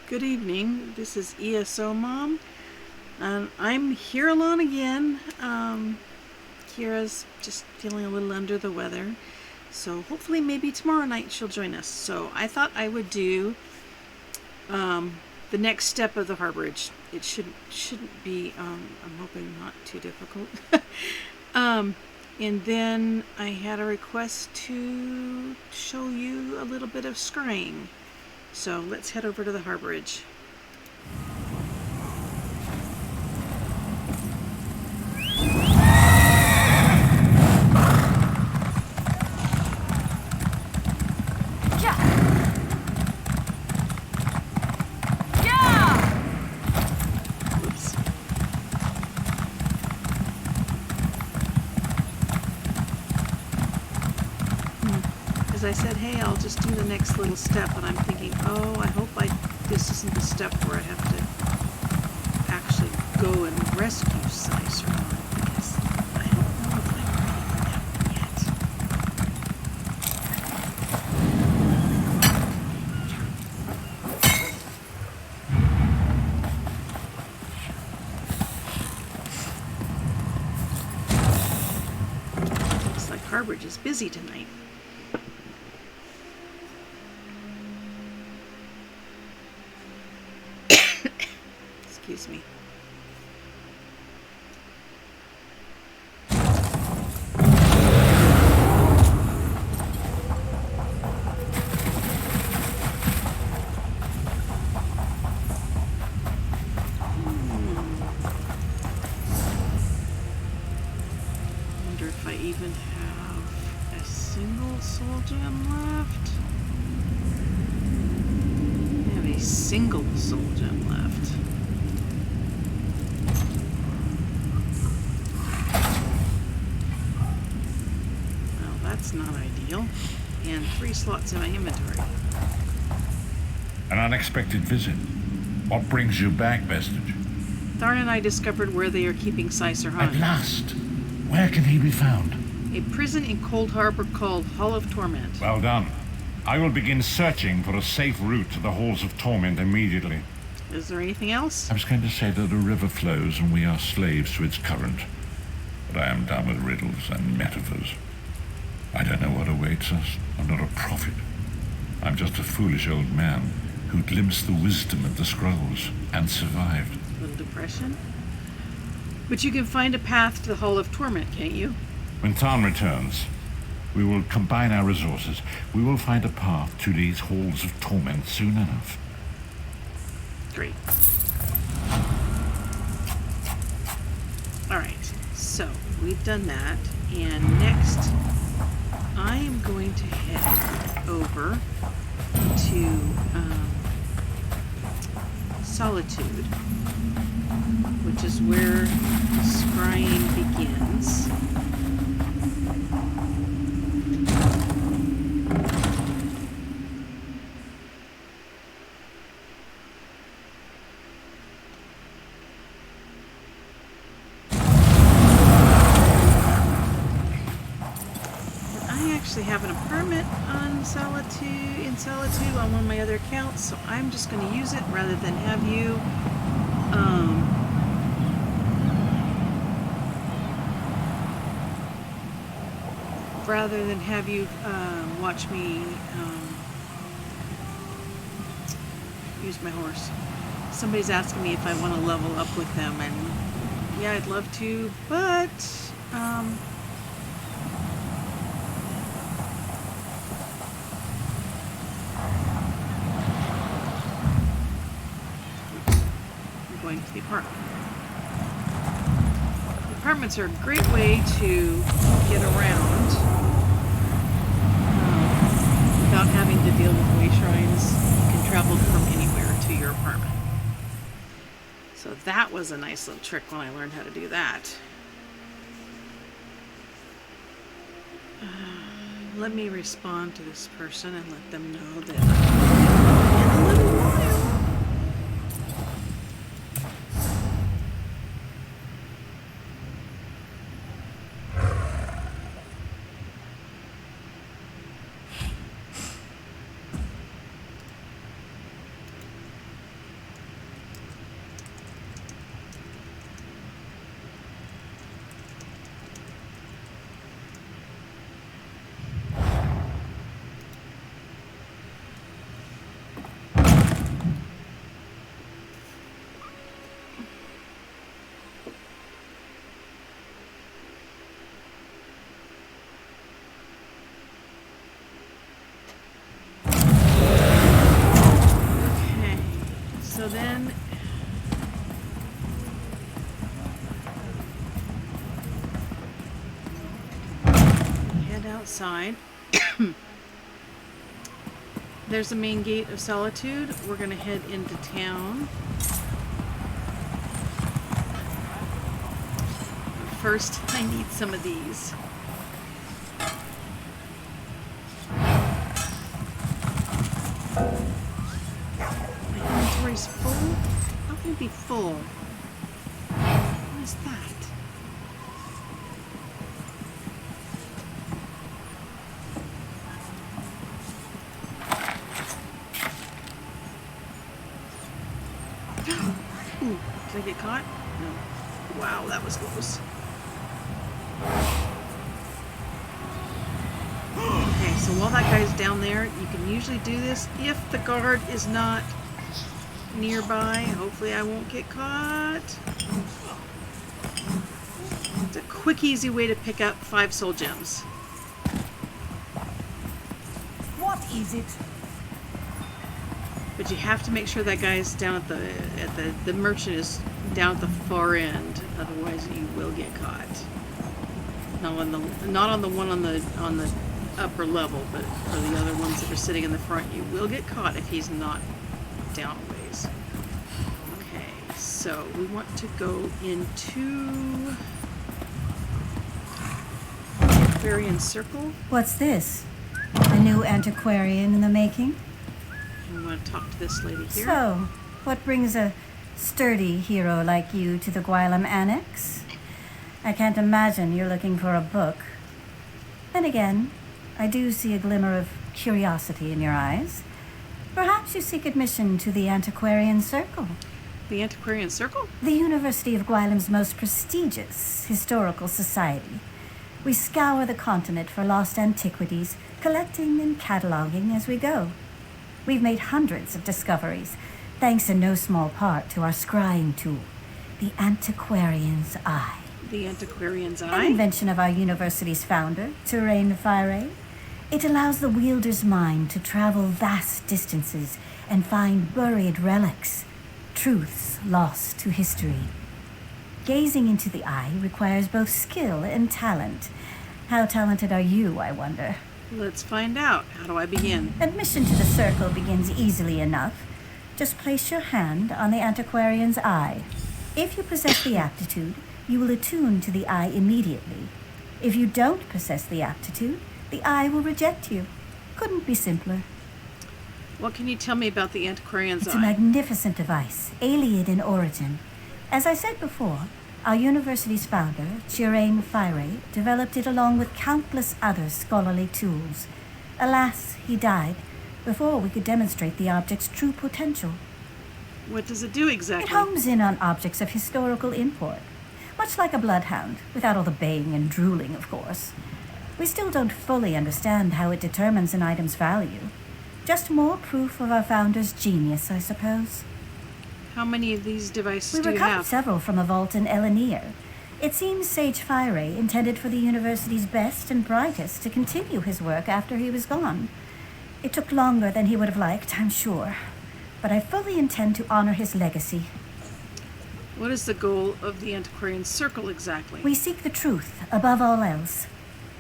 Good evening. This is ESO Mom, and I'm here alone again. Kira's just feeling a little under the weather, so hopefully maybe tomorrow night she'll join us. So I thought I would do the next step of the harborage. It shouldn't be, I'm hoping, not too difficult. And then I had a request to show you a little bit of scrying. So let's head over to the harborage. As I said, hey, I'll just do the next little step, and I'm thinking, oh, I hope this isn't the step where I have to actually go and rescue Slicer, because I don't know if I'm ready for that yet. Looks like Harborage is busy tonight. Excuse me. Wonder if I even have a single soul gem left. I have a single soul gem left. That's not ideal. And 3 slots in my inventory. An unexpected visit. What brings you back, Vestige? Tharn and I discovered where they are keeping Slicer Hunt. At last! Where can he be found? A prison in Cold Harbor called Hall of Torment. Well done. I will begin searching for a safe route to the Halls of Torment immediately. Is there anything else? I was going to say that a river flows and we are slaves to its current. But I am done with riddles and metaphors. I don't know what awaits us. I'm not a prophet. I'm just a foolish old man who glimpsed the wisdom of the scrolls and survived. A little depression? But you can find a path to the Hall of Torment, can't you? When Tarn returns, we will combine our resources. We will find a path to these Halls of Torment soon enough. Great. Alright, so we've done that, and next I am going to head over to Solitude, which is where scrying begins. I have an apartment on Solitude on one of my other accounts, so I'm just going to use it rather than have you watch me use my horse. Somebody's asking me if I want to level up with them, and yeah, I'd love to, but going to the apartment. The apartments are a great way to get around without having to deal with way shrines. You can travel from anywhere to your apartment. So that was a nice little trick when I learned how to do that. Let me respond to this person and let them know that in a little while. outside. There's the main gate of Solitude. We're gonna head into town. First, I need some of these. My inventory's full? How can it be full? What is that? Ooh, did I get caught? No. Wow, that was close. Okay, so while that guy's down there, you can usually do this if the guard is not nearby. Hopefully I won't get caught. It's a quick, easy way to pick up 5 soul gems. What is it? But you have to make sure that guy's down at the merchant is down at the far end. Otherwise you will get caught. Not on the one on the upper level, but for the other ones that are sitting in the front, you will get caught if he's not down a ways. Okay, so we want to go into Antiquarian Circle. What's this? A new antiquarian in the making? And we want to talk to this lady here. So, what brings a sturdy hero like you to the Gwylem Annex? I can't imagine you're looking for a book. Then again, I do see a glimmer of curiosity in your eyes. Perhaps you seek admission to the Antiquarian Circle. The Antiquarian Circle? The University of Gwylem's most prestigious historical society. We scour the continent for lost antiquities, collecting and cataloging as we go. We've made hundreds of discoveries, thanks in no small part to our scrying tool, the Antiquarian's Eye. The Antiquarian's An Eye? invention of our university's founder, Terrain Fire. It allows the wielder's mind to travel vast distances and find buried relics, truths lost to history. Gazing into the eye requires both skill and talent. How talented are you, I wonder? Let's find out. How do I begin? Admission to the circle begins easily enough. Just place your hand on the Antiquarian's Eye. If you possess the aptitude, you will attune to the eye immediately. If you don't possess the aptitude, the eye will reject you. Couldn't be simpler. What can you tell me about the Antiquarian's It's a Eye? magnificent device, alien in origin. As I said before, our university's founder, Terrain Fire, developed it along with countless other scholarly tools. Alas, he died before we could demonstrate the object's true potential. What does it do It exactly? homes in on objects of historical import, much like a bloodhound, without all the baying and drooling, of course. We still don't fully understand how it determines an item's value. Just more proof of our founder's genius, I suppose. How many of these devices We do you recovered have? several from a vault in Elenir. It seems Sage Fire intended for the university's best and brightest to continue his work after he was gone. It took longer than he would have liked, I'm sure. But I fully intend to honor his legacy. What is the goal of the Antiquarian Circle exactly? We seek the truth above all else.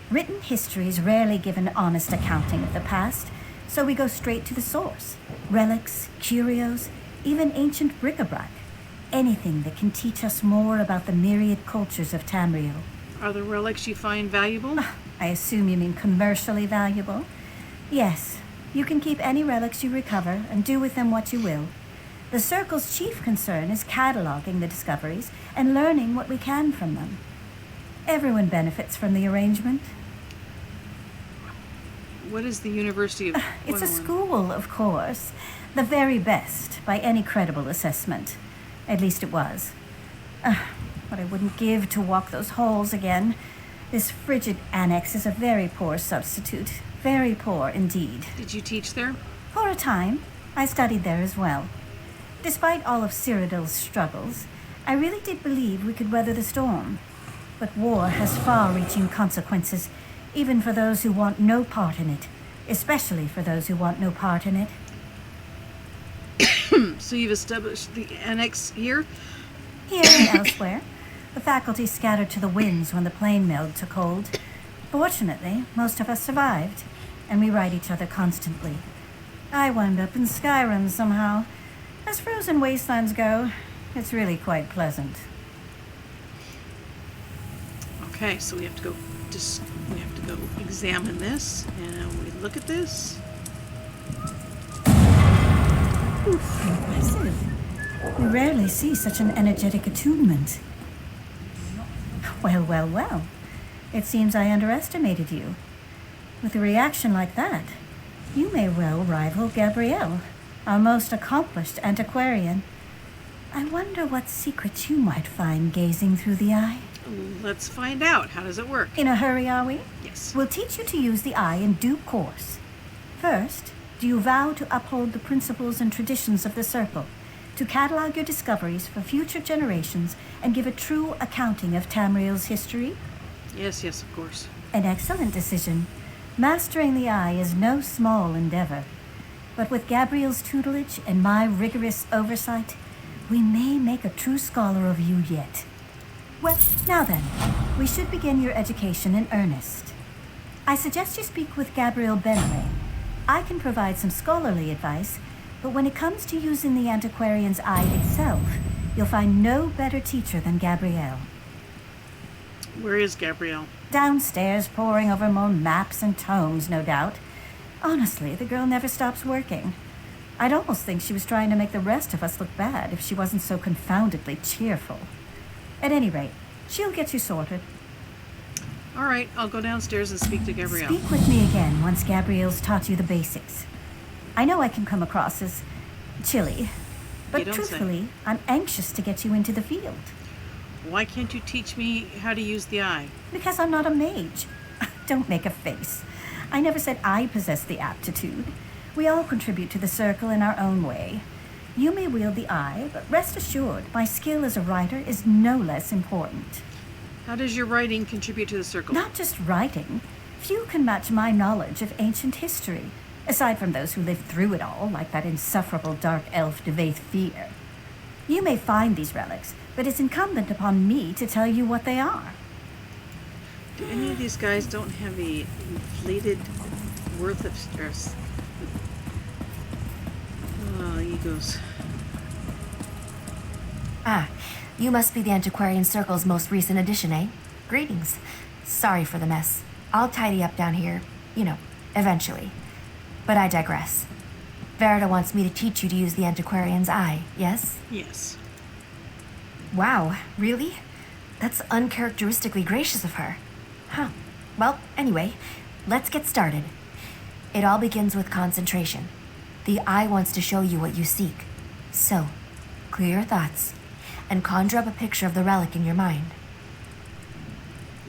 Written histories rarely give an honest accounting of the past, so we go straight to the source. Relics, curios, even ancient bric-a-brac. Anything that can teach us more about the myriad cultures of Tamriel. Are the relics you find valuable? I assume you mean commercially valuable? Yes, you can keep any relics you recover and do with them what you will. The Circle's chief concern is cataloging the discoveries and learning what we can from them. Everyone benefits from the arrangement. What is the University of It's a Gwendolyn? school, of course. The very best, by any credible assessment. At least it was. What I wouldn't give to walk those halls again. This frigid annex is a very poor substitute. Very poor indeed. Did you teach there? For a time, I studied there as well. Despite all of Cyrodiil's struggles, I really did believe we could weather the storm. But war has far-reaching consequences, even for those who want no part in it. Especially for those who want no part in it. So you've established the annex here? Here and elsewhere, the faculty scattered to the winds when the plane meld took hold. Fortunately, most of us survived, and we write each other constantly. I wound up in Skyrim somehow. As frozen wastelands go, it's really quite pleasant. Okay, so we have to go examine this, and we look at this. Impressive. We rarely see such an energetic attunement. Well, well, well. It seems I underestimated you. With a reaction like that, you may well rival Gabrielle, our most accomplished antiquarian. I wonder what secrets you might find gazing through the eye. Let's find out. How does it work? In a hurry, are we? Yes. We'll teach you to use the eye in due course. First, do you vow to uphold the principles and traditions of the Circle, to catalog your discoveries for future generations and give a true accounting of Tamriel's history? Yes, of course. An excellent decision. Mastering the eye is no small endeavor. But with Gabriel's tutelage and my rigorous oversight, we may make a true scholar of you yet. Well, now then, we should begin your education in earnest. I suggest you speak with Gabrielle Benray. I can provide some scholarly advice, but when it comes to using the antiquarian's eye itself, you'll find no better teacher than Gabrielle. Where is Gabrielle? Downstairs, poring over more maps and tomes, no doubt. Honestly, the girl never stops working. I'd almost think she was trying to make the rest of us look bad if she wasn't so confoundedly cheerful. At any rate, she'll get you sorted. All right, I'll go downstairs and speak to Gabrielle. Speak with me again once Gabrielle's taught you the basics. I know I can come across as chilly, but You don't say. truthfully, I'm anxious to get you into the field. Why can't you teach me how to use the eye? Because I'm not a mage. Don't make a face. I never said I possess the aptitude. We all contribute to the Circle in our own way. You may wield the eye, but rest assured, my skill as a writer is no less important. How does your writing contribute to the Circle? Not just writing. Few can match my knowledge of ancient history, aside from those who lived through it all, like that insufferable dark elf Devaith Fear. You may find these relics, but it's incumbent upon me to tell you what they are. Do any of these guys don't have a inflated worth of stress? Oh, egos. Ah, you must be the Antiquarian Circle's most recent addition, eh? Greetings. Sorry for the mess. I'll tidy up down here, eventually. But I digress. Verida wants me to teach you to use the Antiquarian's eye, yes? Yes. Wow, really? That's uncharacteristically gracious of her. Huh. Well, anyway, let's get started. It all begins with concentration. The eye wants to show you what you seek. So, clear your thoughts and conjure up a picture of the relic in your mind.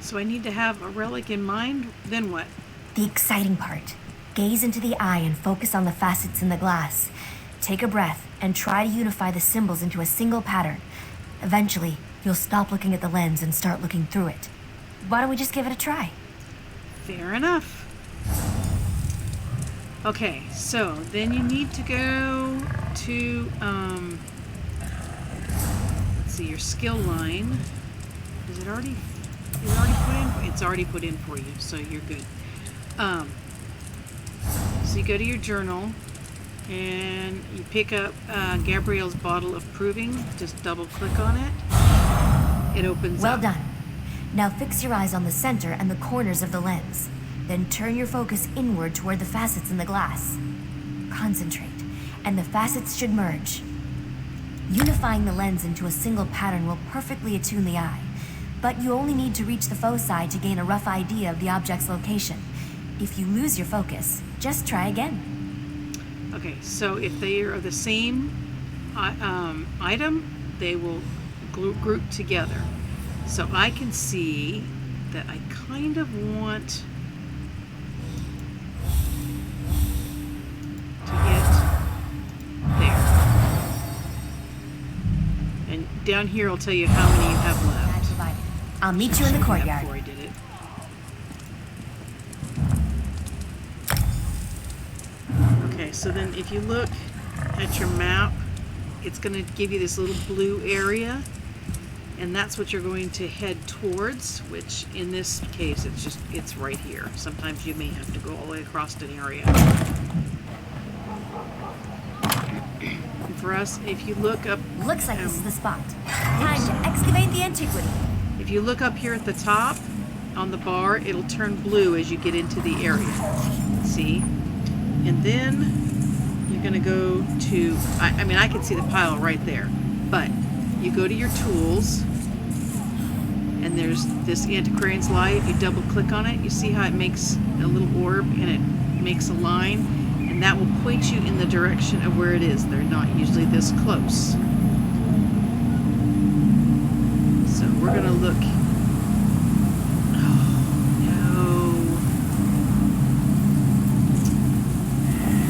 So I need to have a relic in mind? Then what? The exciting part. Gaze into the eye and focus on the facets in the glass. Take a breath and try to unify the symbols into a single pattern. Eventually, you'll stop looking at the lens and start looking through it. Why don't we just give it a try? Fair enough. Okay, so then you need to go to, let's see, your skill line. Is it already put in? It's already put in for you, so you're good. So you go to your journal, and you pick up Gabrielle's bottle of proving. Just double click on it. It opens Well up. done. Now fix your eyes on the center and the corners of the lens. Then turn your focus inward toward the facets in the glass. Concentrate, and the facets should merge. Unifying the lens into a single pattern will perfectly attune the eye, but you only need to reach the foci to gain a rough idea of the object's location. If you lose your focus, just try again. Okay, so if they are the same item, they will group together. So I can see that I kind of want to get there. And down here I'll tell you how many you have Guide left. provided. I'll meet you in the Before courtyard. I did it. Okay, so then if you look at your map, it's going to give you this little blue area. And that's what you're going to head towards, which in this case, it's right here. Sometimes you may have to go all the way across an area. And for us, if you look up... Looks like this is the spot. Time to excavate the antiquity. If you look up here at the top, on the bar, it'll turn blue as you get into the area. See? And then you're going to go to... I mean, I can see the pile right there. But you go to your tools, and there's this Antiquarian's Light. If you double click on it, you see how it makes a little orb and it makes a line, and that will point you in the direction of where it is. They're not usually this close. So we're gonna look. Oh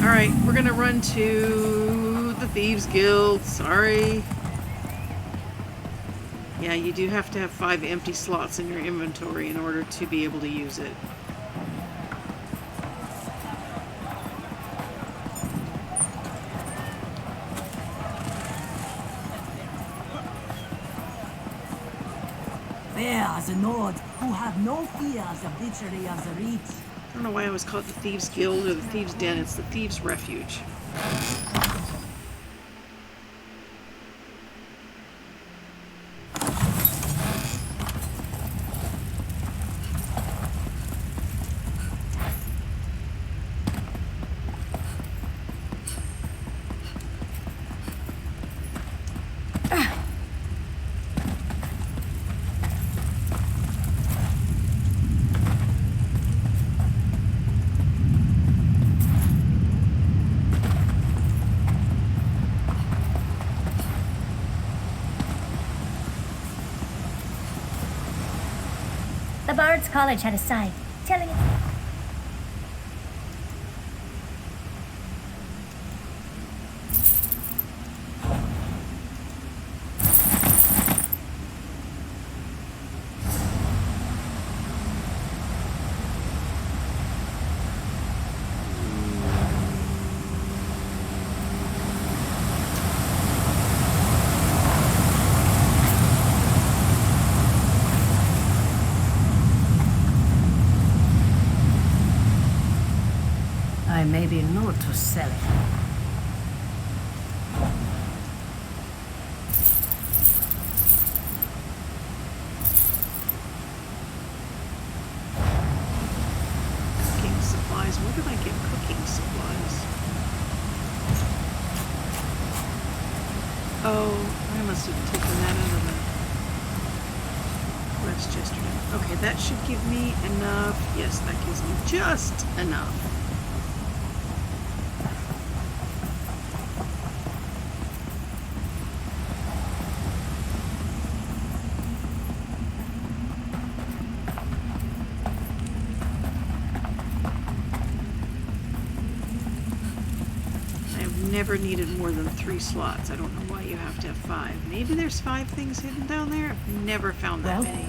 no. Alright, we're gonna run to the Thieves Guild. Sorry. Yeah, you do have to have 5 empty slots in your inventory in order to be able to use it. There are the Nord who have no fear of the butchery of the rich. I don't know why I always call it the Thieves Guild or the Thieves Den. It's the Thieves Refuge. The Bard's College had a sign telling it. I may be not to sell it. Cooking supplies. Where did I get cooking supplies? Oh, I must have taken that out of the quest yesterday. Okay, that should give me enough. Yes, that gives me just enough. Never needed more than 3 slots. I don't know why you have to have 5. Maybe there's 5 things hidden down there. I've never found that many.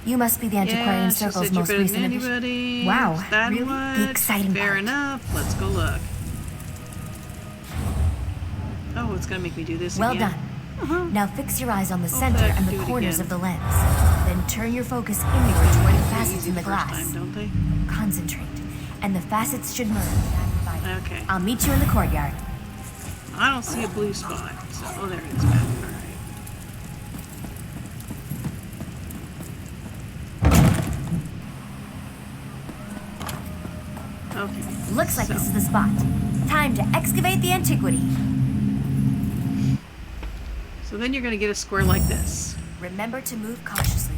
You must be the Antiquarian Circle's most recent addition. Wow, that really? Much? The exciting Fair part. enough. Let's go look. Oh, it's gonna make me do this Well again. done. Now fix your eyes on the Hope center I can and do the it corners again. of the lens. Then turn your focus inward toward the facets Easy in the the first glass. time, don't they? Concentrate, and the facets should merge. Okay. I'll meet you in the courtyard. I don't see a blue spot. So, oh, there it is. Back. All right. Okay. Looks like So. this is the spot. Time to excavate the antiquity. So then you're going to get a square like this. Remember to move cautiously.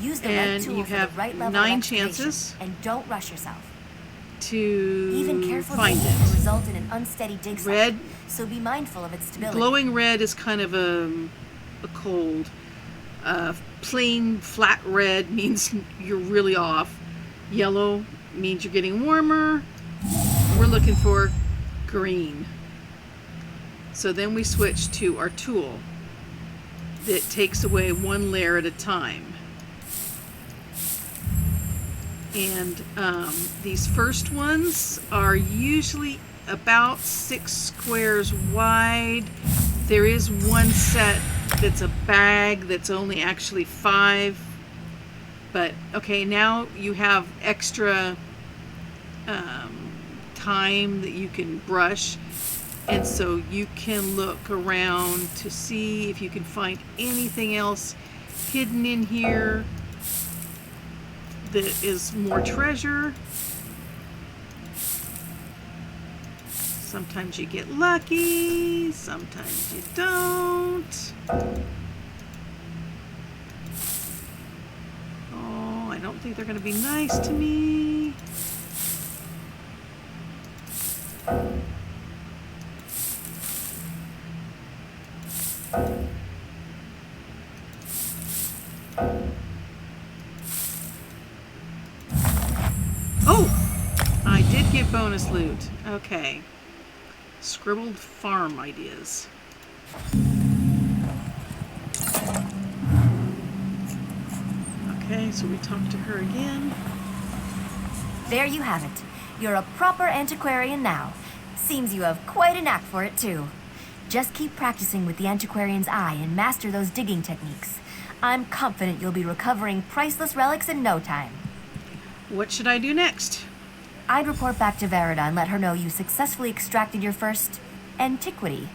Use the right And tool you for have the right level 9 of excavation, chances and don't rush yourself. To Even careful find digging will it. result in an unsteady dig site, Red. so be mindful of its stability. Glowing red is kind of a cold. Plain flat red means you're really off. Yellow means you're getting warmer. We're looking for green. So then we switch to our tool that takes away one layer at a time. And these first ones are usually about 6 squares wide. There is one set that's a bag that's only actually 5. But okay, now you have extra time that you can brush. And so you can look around to see if you can find anything else hidden in here that is more treasure. Sometimes you get lucky, sometimes you don't. Oh, I don't think they're going to be nice to me. Oh! I did get bonus loot. Okay. Scribbled farm ideas. Okay, so we talked to her again. There you have it. You're a proper antiquarian now. Seems you have quite a knack for it, too. Just keep practicing with the antiquarian's eye and master those digging techniques. I'm confident you'll be recovering priceless relics in no time. What should I do next? I'd report back to Verida and let her know you successfully extracted your first antiquity.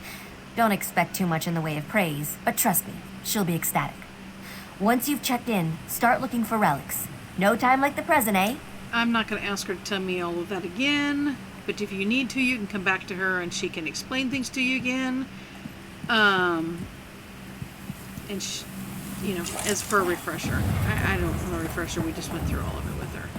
Don't expect too much in the way of praise, but trust me, she'll be ecstatic. Once you've checked in, start looking for relics. No time like the present, eh? I'm not going to ask her to tell me all of that again, but if you need to, you can come back to her and she can explain things to you again. You know, as for a refresher. I don't want a refresher, we just went through all of it with her.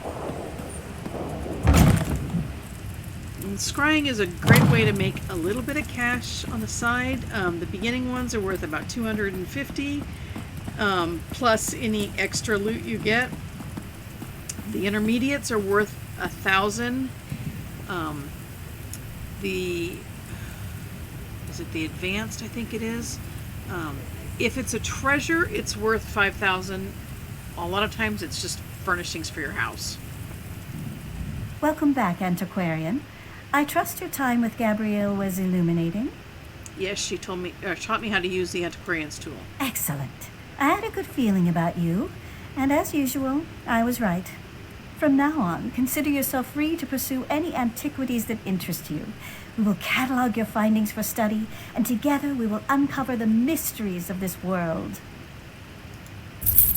And scrying is a great way to make a little bit of cash on the side. The beginning ones are worth about 250, plus any extra loot you get. The intermediates are worth 1,000. Is it the advanced? I think it is. If it's a treasure, it's worth 5,000. A lot of times, it's just furnishings for your house. Welcome back, Antiquarian. I trust your time with Gabrielle was illuminating. Yes, she taught me how to use the antiquarian's tool. Excellent. I had a good feeling about you, and as usual, I was right. From now on, consider yourself free to pursue any antiquities that interest you. We will catalog your findings for study, and together we will uncover the mysteries of this world.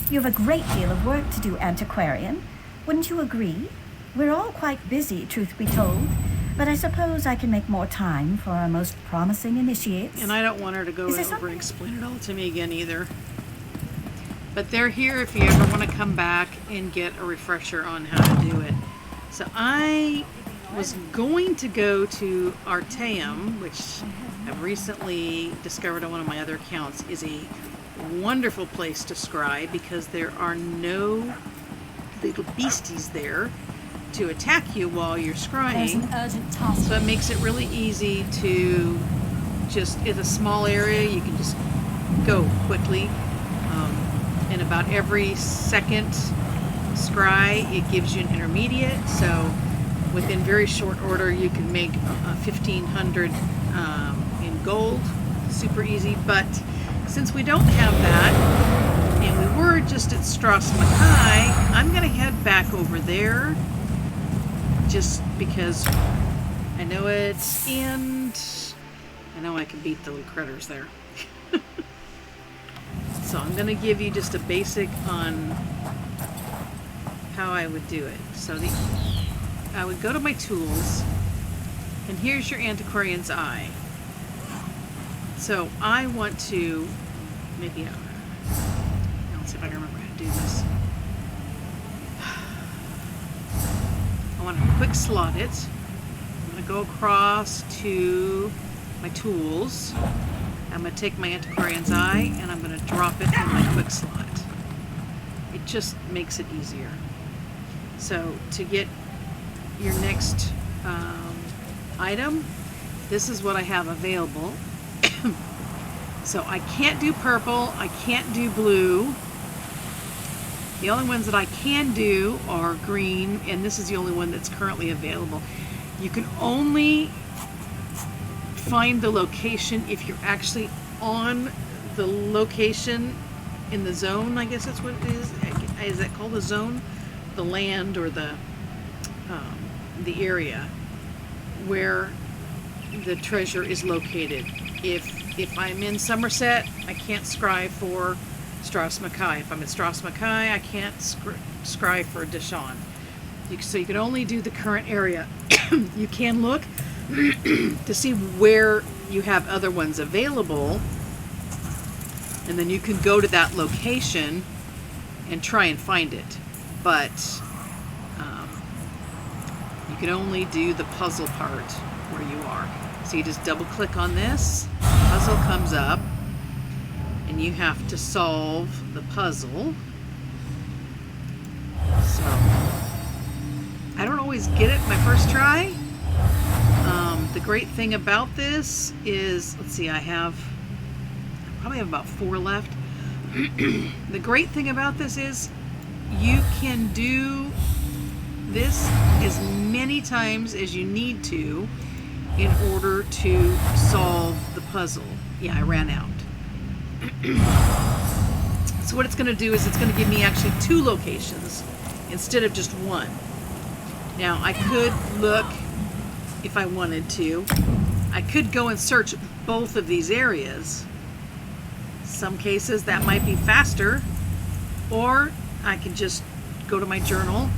You have a great deal of work to do, Antiquarian. Wouldn't you agree? We're all quite busy, truth be told, but I suppose I can make more time for our most promising initiates. And I don't want her to go Is there over something- and explain it all to me again either. But they're here if you ever want to come back and get a refresher on how to do it. So I was going to go to Artaeum, which I've recently discovered on one of my other accounts is a wonderful place to scry because there are no little beasties there to attack you while you're There's scrying. an urgent task. So it makes it really easy to just, in a small area, you can just go quickly. And about every second scry, it gives you an intermediate. So within very short order, you can make 1,500 in gold. Super easy. But since we don't have that, and we were just at Stras Makai, I'm going to head back over there just because I know it's and I know I can beat the little critters there. So I'm going to give you just a basic on how I would do it. So I would go to my tools And here's your Antiquarian's Eye. So I want to, maybe, let's see if I can remember how to do this. I want to quick slot it. I'm going to go across to my tools. I'm going to take my Antiquarian's Eye and I'm going to drop it in my quick slot. It just makes it easier. So to get your next item, this is what I have available. So I can't do purple, I can't do blue. The only ones that I can do are green, and this is the only one that's currently available. You can only find the location if you're actually on the location in the zone, I guess that's what it is. Is that called the zone? The land or the area where the treasure is located. If I'm in Somerset, I can't scry for Stras Mackay. If I'm in Stras Mackay, I can't scry for Deshawn. So you can only do the current area. You can look to see where you have other ones available, and then you can go to that location and try and find it. But you can only do the puzzle part where you are. So you just double click on this, puzzle comes up, and you have to solve the puzzle. So I don't always get it my first try. The great thing about this is, let's see, I probably have about 4 left. The great thing about this is you can do this as many times as you need to in order to solve the puzzle. Yeah, I ran out. So what it's going to do is it's going to give me actually 2 locations instead of just 1. Now I could look, if I wanted to, I could go and search both of these areas. Some cases that might be faster, or I can just go to my journal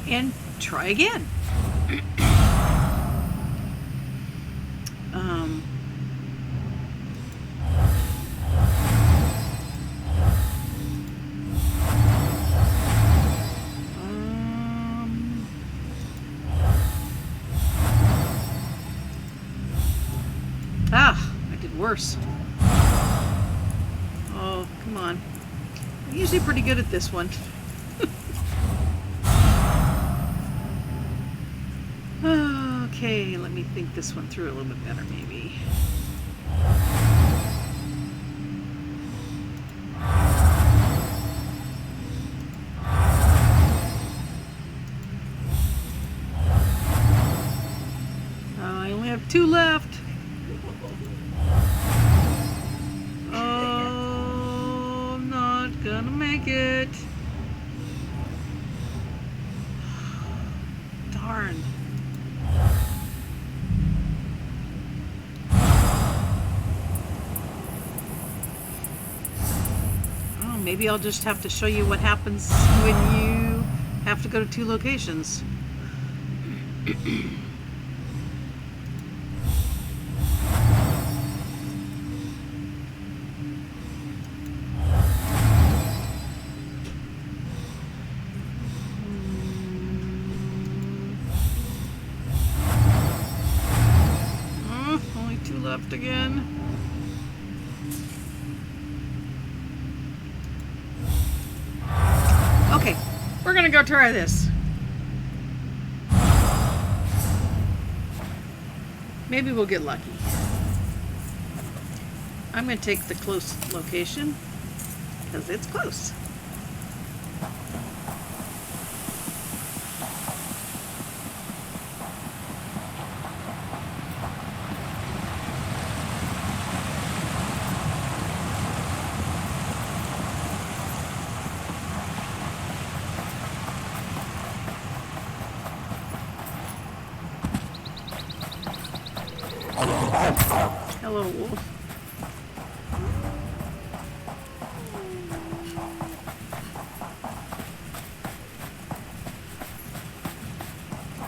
and try again. I did worse. Oh, come on. I'm usually pretty good at this one. Okay, let me think this one through a little bit better, maybe. I only have 2 left. Oh, I'm not gonna make it. Darn. Maybe I'll just have to show you what happens when you have to go to 2 locations. Only 2 left again. Okay, we're gonna go try this. Maybe we'll get lucky. I'm gonna take the close location because it's close. Hello, wolf.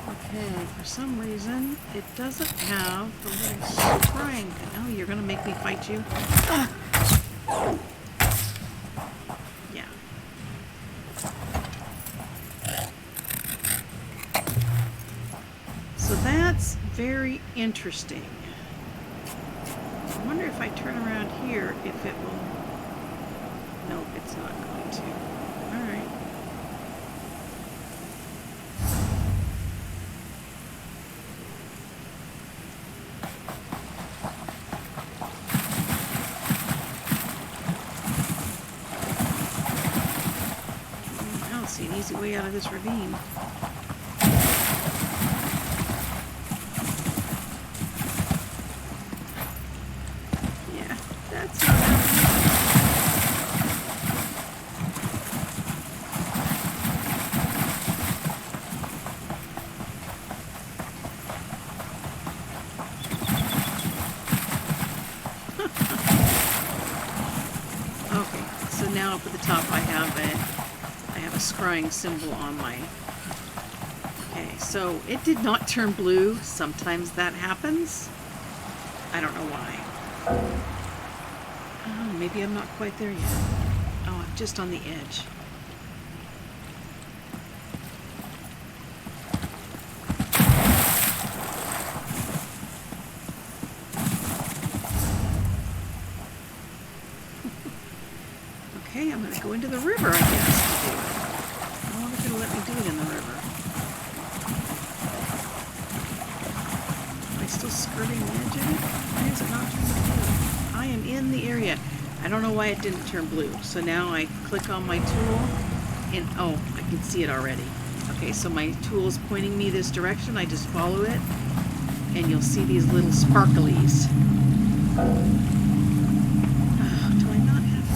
Okay. For some reason, it doesn't have the little scrying. Oh, you're gonna make me fight you? Yeah. So that's very interesting. I wonder if I turn around here, if it will... Nope, it's not going to. Alright. I don't see an easy way out of this ravine. Yeah, that's not okay, so now up at the top I have a scrying symbol on my... Okay, so it did not turn blue. Sometimes that happens. I don't know why. Oh, maybe I'm not quite there yet. Oh, I'm just on the edge. Okay, I'm going to go into the river, I guess, to do it. I wonder if it'll let me do it in the river. Am I still skirting the edge of it? Why is it not turning blue? I am in the area. I don't know why it didn't turn blue. So now I click on my tool, and oh, I can see it already. Okay, so my tool is pointing me this direction. I just follow it, and you'll see these little sparklies. Do I not have...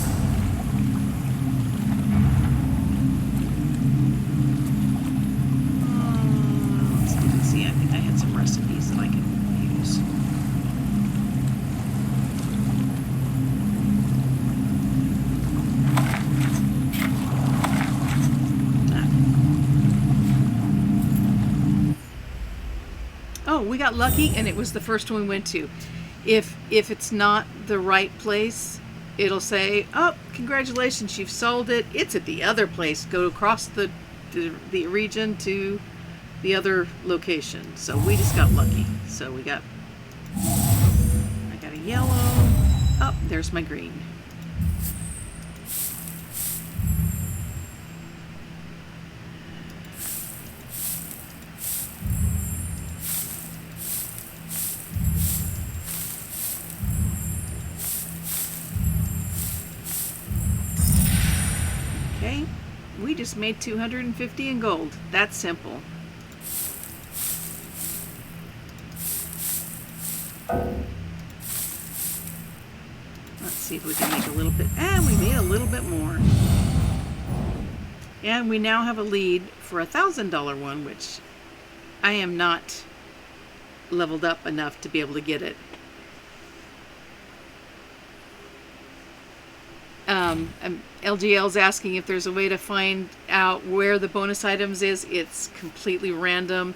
let's look and see. I think I had some recipes that I can use. Oh, we got lucky, and it was the first one we went to. If it's not the right place, it'll say, "Oh, congratulations, you've solved it. It's at the other place. Go across the region to the other location." So we just got lucky. So I got a yellow. Oh, there's my green. Okay, we just made 250 in gold. That's simple. Let's see if we can make a little bit. And we made a little bit more. And we now have a lead for a $1,000 one, which I am not leveled up enough to be able to get it. LGL's asking if there's a way to find out where the bonus items is. It's completely random.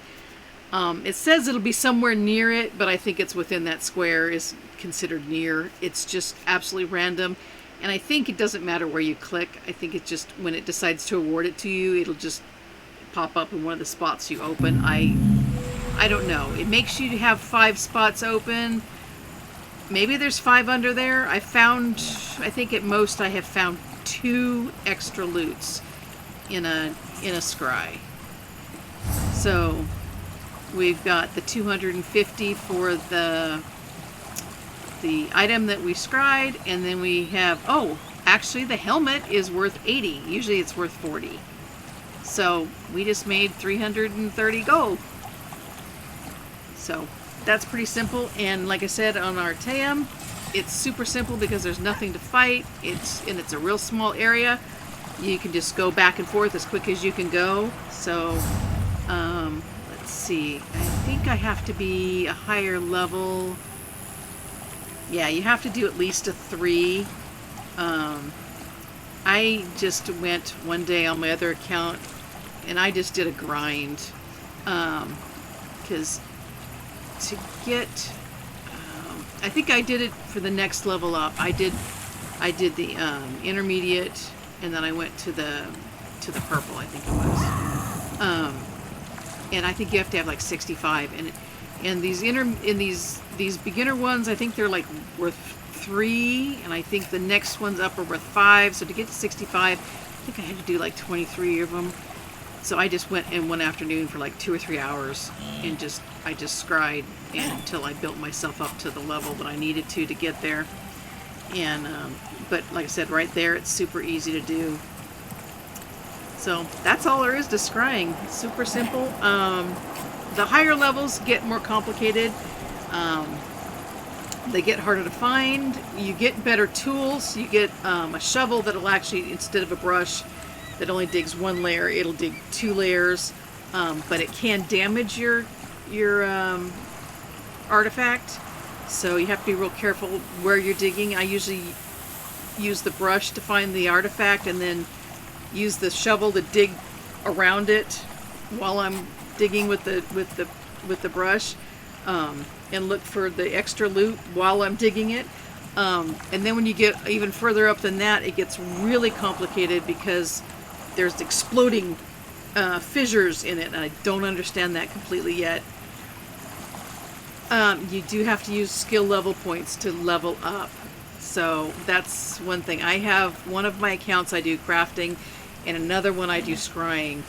It says it'll be somewhere near it, but I think it's within that square is considered near. It's just absolutely random. And I think it doesn't matter where you click. I think it's just when it decides to award it to you, it'll just pop up in one of the spots you open. I don't know. It makes you have 5 spots open. Maybe there's 5 under there. I think at most I have found 2 extra loots in a scry. So we've got the 250 for the item that we scried, and then we have, oh, actually the helmet is worth 80. Usually it's worth 40. So we just made 330 gold. So that's pretty simple, and like I said, on Artaeum, it's super simple because there's nothing to fight. It's a real small area. You can just go back and forth as quick as you can go. So let's see. I think I have to be a higher level. Yeah, you have to do at least a 3. I just went one day on my other account, and I just did a grind. because to get, I think I did it for the next level up. I did the intermediate, and then I went to the purple, I think it was. And I think you have to have like 65, and these beginner ones, I think they're like worth 3, and I think the next ones up are worth 5. So to get to 65, I think I had to do like 23 of them. So I just went in one afternoon for like 2 or 3 hours, and I just scried until I built myself up to the level that I needed to get there. And but like I said, right there, it's super easy to do. So that's all there is to scrying. It's super simple. The higher levels get more complicated. They get harder to find. You get better tools. You get a shovel that'll actually, instead of a brush that only digs 1 layer, it'll dig 2 layers. But it can damage your artifact. So you have to be real careful where you're digging. I usually use the brush to find the artifact, and then use the shovel to dig around it while I'm digging with the brush, and look for the extra loot while I'm digging it. And then when you get even further up than that, it gets really complicated because there's exploding fissures in it, and I don't understand that completely yet. You do have to use skill level points to level up. So that's one thing. I have one of my accounts I do crafting, and another one I do scrying.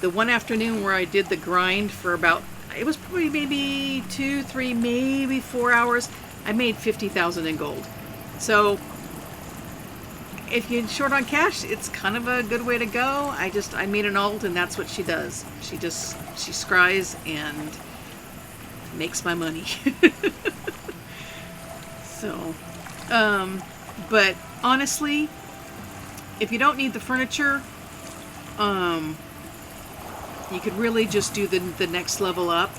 The one afternoon where I did the grind for about, it was probably maybe 2, 3, maybe 4 hours, I made 50,000 in gold. So if you're short on cash, it's kind of a good way to go. I made an alt, and that's what she does. She scries and makes my money. So, but honestly, if you don't need the furniture, you could really just do the next level up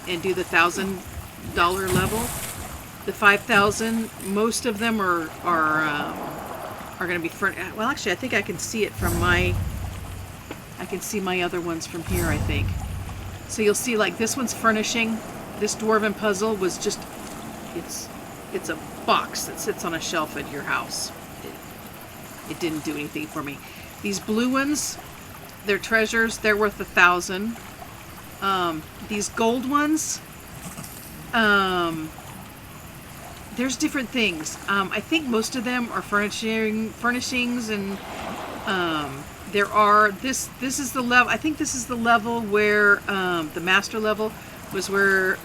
and do the $1,000 level. The 5,000, most of them are going to be furnished. Well, actually, I think I can see it from I can see my other ones from here, I think. So you'll see, like, this one's furnishing. This dwarven puzzle was just, it's a box that sits on a shelf at your house. It didn't do anything for me. These blue ones, they're treasures. They're worth 1,000. These gold ones, there's different things. I think most of them are furnishings, and there are this is the level. I think this is the level where the master level was, where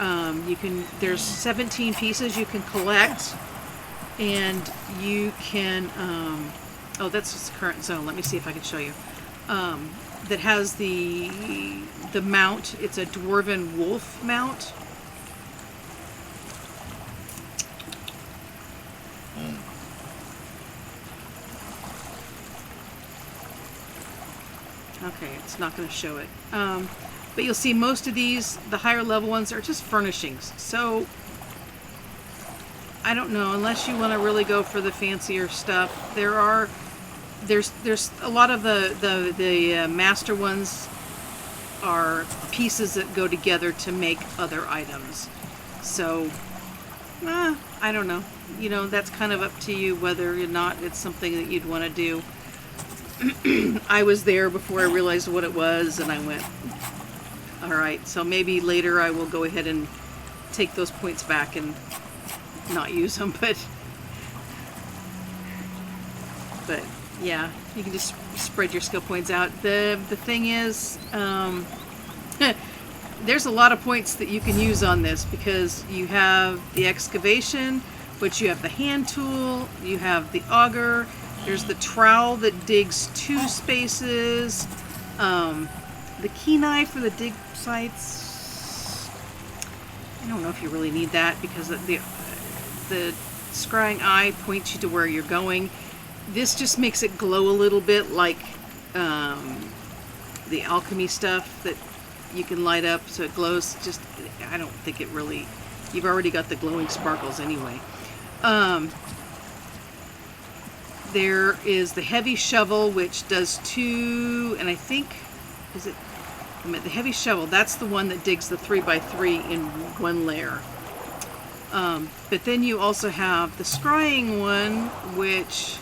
you can. There's 17 pieces you can collect, and you can. Oh, that's the current zone. Let me see if I can show you. That has the mount. It's a dwarven wolf mount. Okay, it's not going to show it. But you'll see most of these, the higher level ones, are just furnishings. So, I don't know, unless you want to really go for the fancier stuff. There's a lot of the master ones are pieces that go together to make other items. So, I don't know. You know, that's kind of up to you whether or not it's something that you'd want to do. I was there before I realized what it was, and I went, alright, so maybe later I will go ahead and take those points back and not use them, but yeah, you can just spread your skill points out. The thing is, there's a lot of points that you can use on this, because you have the excavation, but you have the hand tool, you have the auger, there's the trowel that digs 2 spaces, the key knife for the dig sites. I don't know if you really need that, because the scrying eye points you to where you're going. This just makes it glow a little bit, like the alchemy stuff that you can light up so it glows. Just, I don't think it really, you've already got the glowing sparkles anyway. There is the heavy shovel, which does 2, and I think, is it The heavy shovel, that's the one that digs the 3x3 in one layer. But then you also have the scrying one, which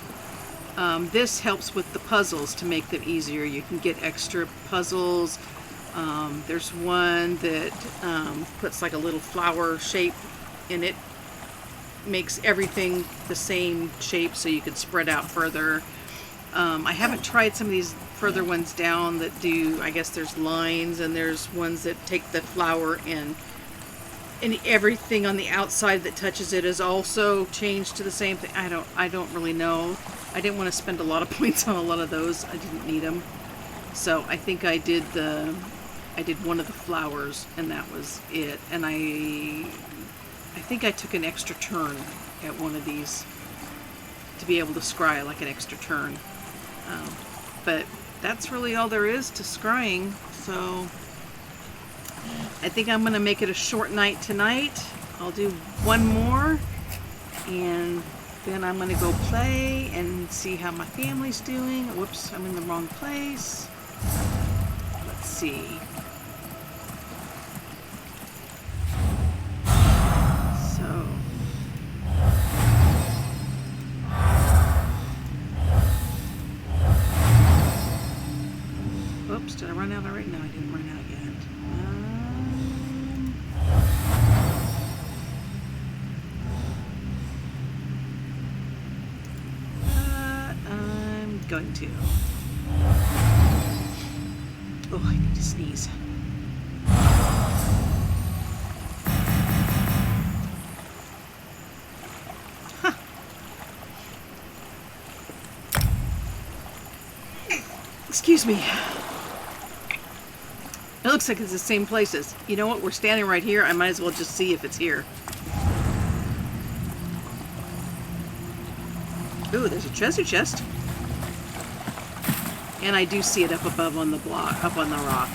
this helps with the puzzles to make them easier. You can get extra puzzles. There's one that puts like a little flower shape in it. Makes everything the same shape so you could spread out further. I haven't tried some of these further ones down that do, I guess there's lines, and there's ones that take the flower and everything on the outside that touches it is also changed to the same thing. I don't really know. I didn't want to spend a lot of points on a lot of those. I didn't need them. So I think I did one of the flowers, and that was it. And I think I took an extra turn at one of these to be able to scry like an extra turn. But that's really all there is to scrying. So I think I'm going to make it a short night tonight. I'll do one more, and then I'm going to go play and see how my family's doing. Whoops, I'm in the wrong place. Let's see. So, whoops, did I run out already? No, I didn't run out yet. I'm going to. Oh, I need to sneeze. Huh. Excuse me. It looks like it's the same places. You know what? We're standing right here. I might as well just see if it's here. Ooh, there's a treasure chest. And I do see it up above on the block, up on the rock.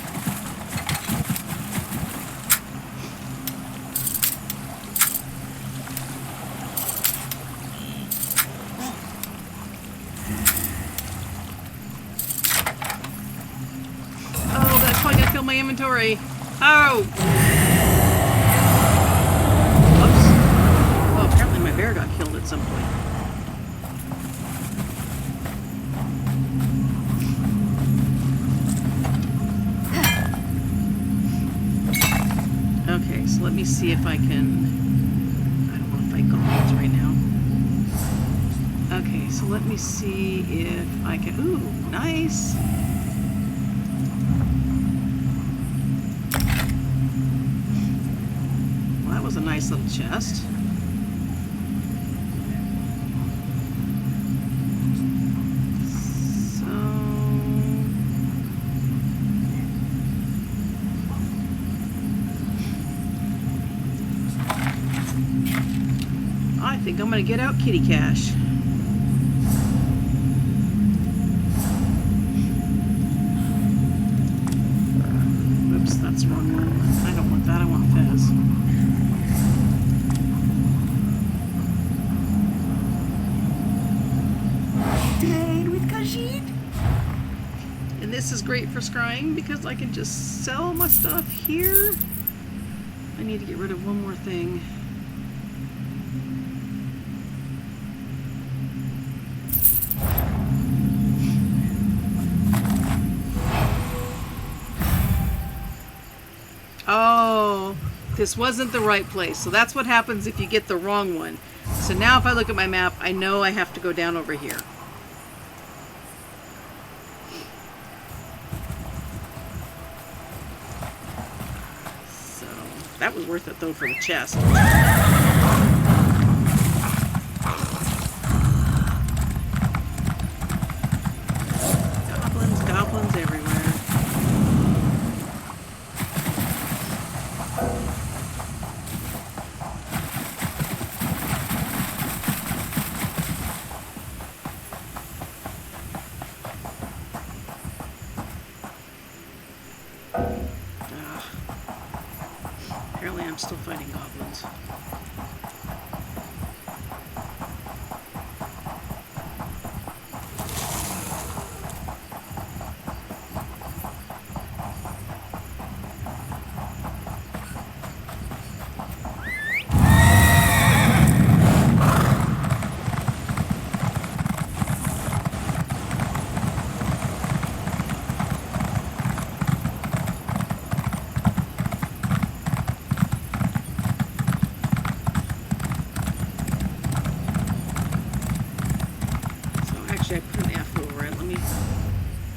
Oh, that's probably gonna fill my inventory. Oh! Whoops. Oh, apparently my bear got killed at some point. Okay, so let me see if I can... I don't want to fight goblins right now. Okay, so let me see if I can... Ooh, nice! Well, that was a nice little chest. I think I'm going to get out Kitty Cash. Oops, that's the wrong one. I don't want that, I want Fez. Trade with Khajiit? And this is great for scrying because I can just sell my stuff here. I need to get rid of one more thing. Oh, this wasn't the right place. So that's what happens if you get the wrong one. So now if I look at my map, I know I have to go down over here. So that was worth it though for the chest. Goblins everywhere. Apparently I'm still fighting goblins.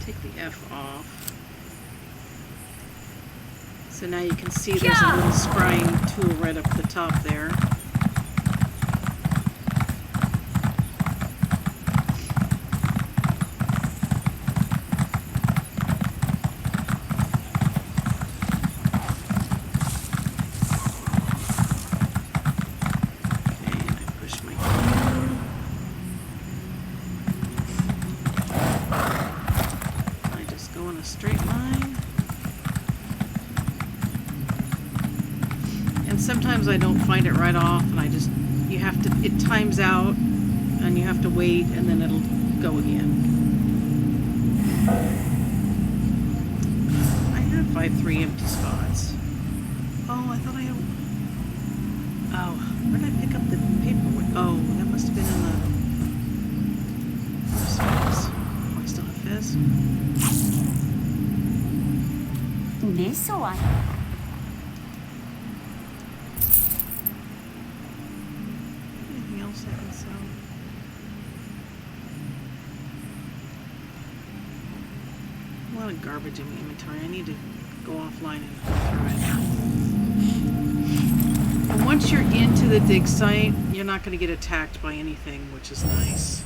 take the F off. So now you can see there's a little scrying tool right up the top there. Sometimes I don't find it right off, and you have to, it times out, and you have to wait, and then it'll go again. I have 3 empty spots. Oh, I thought I had, oh, where did I pick up the paperwork? Oh, that must have been in the spots. Oh, I still have Fizz. This one. A lot of garbage in my inventory. I need to go offline and go through it. And once you're into the dig site, you're not going to get attacked by anything, which is nice.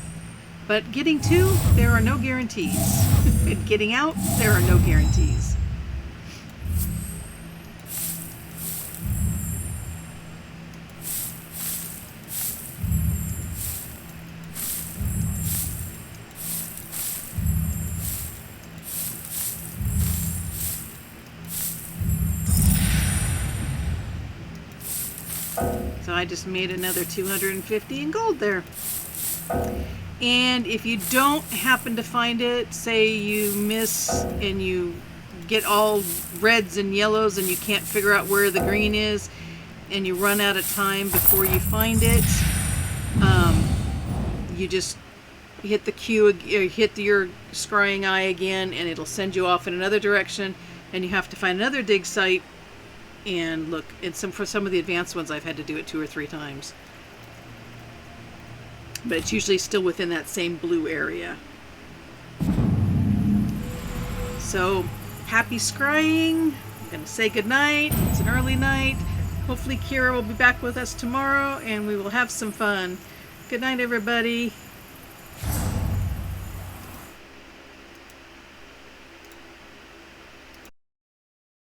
But getting to, there are no guarantees. And getting out, there are no guarantees. So I just made another 250 in gold there. And if you don't happen to find it, say you miss and you get all reds and yellows and you can't figure out where the green is, and you run out of time before you find it, you just hit the Q, or hit your scrying eye again, and it'll send you off in another direction, and you have to find another dig site. And look, for some of the advanced ones, I've had to do it 2 or 3 times. But it's usually still within that same blue area. So, happy scrying. I'm going to say goodnight. It's an early night. Hopefully Kira will be back with us tomorrow, and we will have some fun. Good night, everybody.